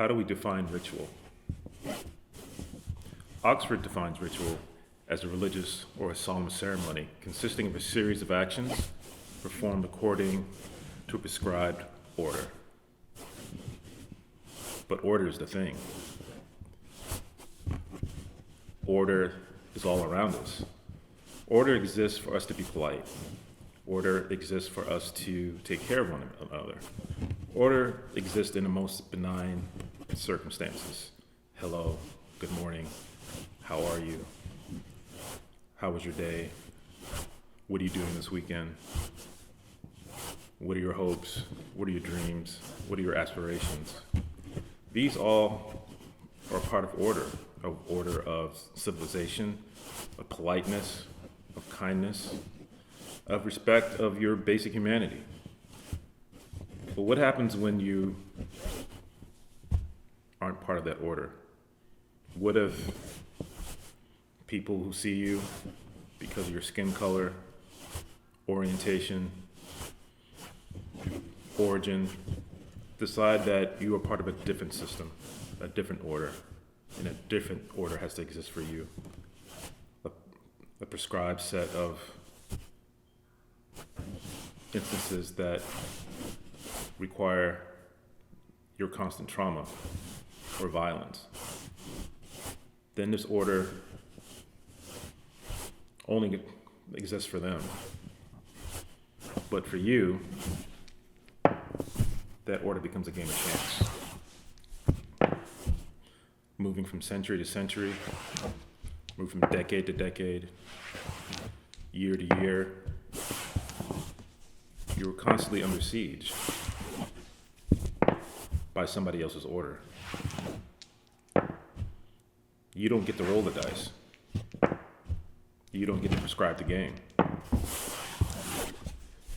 How do we define ritual? Oxford defines ritual as a religious or a solemn ceremony consisting of a series of actions performed according to a prescribed order. But order is the thing. Order is all around us. Order exists for us to be polite. Order exists for us to take care of one another. Order exists in the most benign circumstances. Hello, good morning, how are you? How was your day? What are you doing this weekend? What are your hopes? What are your dreams? What are your aspirations? These all are part of order of civilization, of politeness, of kindness, of respect of your basic humanity. But what happens when you aren't part of that order? What if people who see you because of your skin color, orientation, origin, decide that you are part of a different system, a different order, and a different order has to exist for you? A prescribed set of instances that require your constant trauma or violence. Then this order only exists for them. But for you, that order becomes a game of chance. Moving from century to century, move from decade to decade, year to year, you're constantly under siege by somebody else's order. You don't get to roll the dice. You don't get to prescribe the game.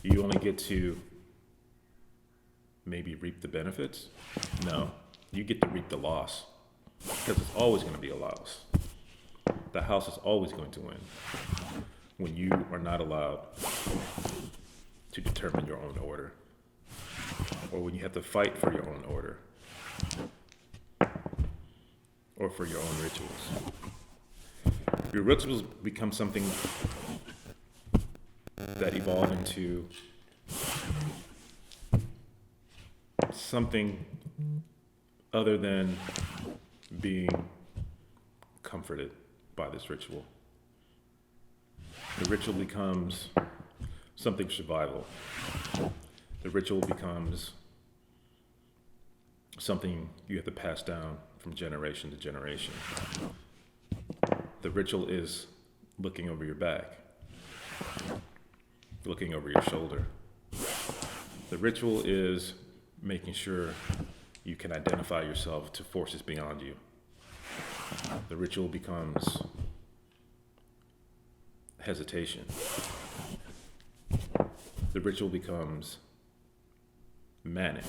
You only get to maybe reap the benefits. No, you get to reap the loss, because it's always going to be a loss. The house is always going to win when you are not allowed to determine your own order, or when you have to fight for your own order, or for your own rituals. Your rituals become something that evolve into something other than being comforted by this ritual. The ritual becomes something survival. The ritual becomes something you have to pass down from generation to generation. The ritual is looking over your back, looking over your shoulder. The ritual is making sure you can identify yourself to forces beyond you. The ritual becomes hesitation. The ritual becomes manic.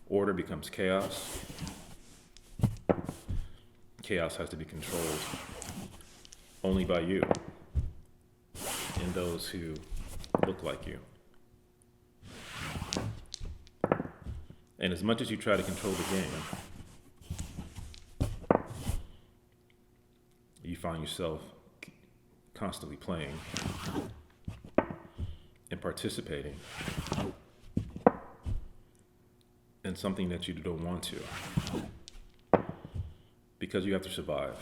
Order becomes chaos. Chaos has to be controlled only by you and those who look like you. And as much as you try to control the game, you find yourself constantly playing and participating in something that you don't want to, because you have to survive.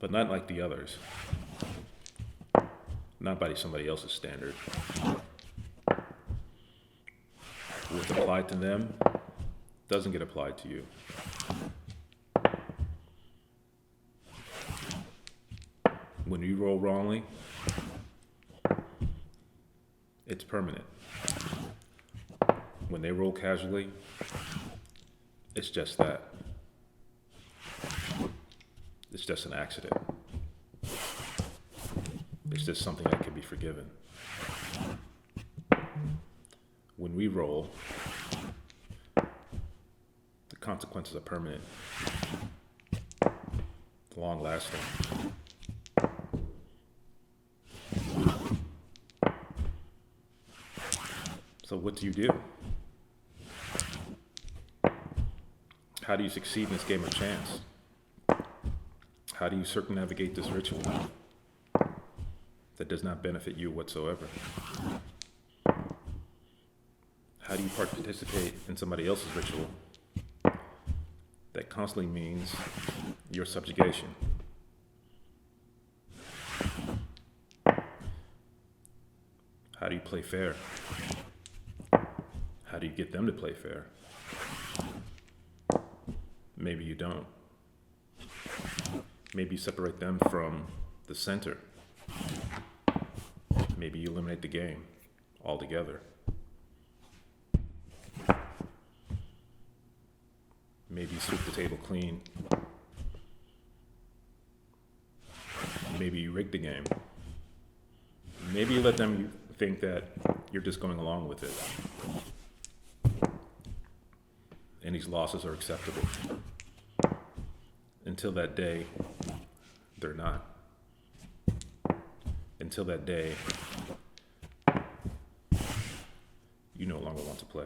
But not like the others, not by somebody else's standard. What's applied to them doesn't get applied to you. When you roll wrongly, it's permanent. When they roll casually, it's just that. It's just an accident. It's just something that can be forgiven. When we roll, the consequences are permanent, long lasting. So what do you do? How do you succeed in this game of chance? How do you circumnavigate this ritual that does not benefit you whatsoever? How do you participate in somebody else's ritual that constantly means your subjugation? How do you play fair? How do you get them to play fair? Maybe you don't. Maybe you separate them from the center. Maybe you eliminate the game altogether. Maybe you sweep the table clean. Maybe you rig the game. Maybe you let them think that you're just going along with it. And these losses are acceptable. Until that day, they're not. Until that day, you no longer want to play.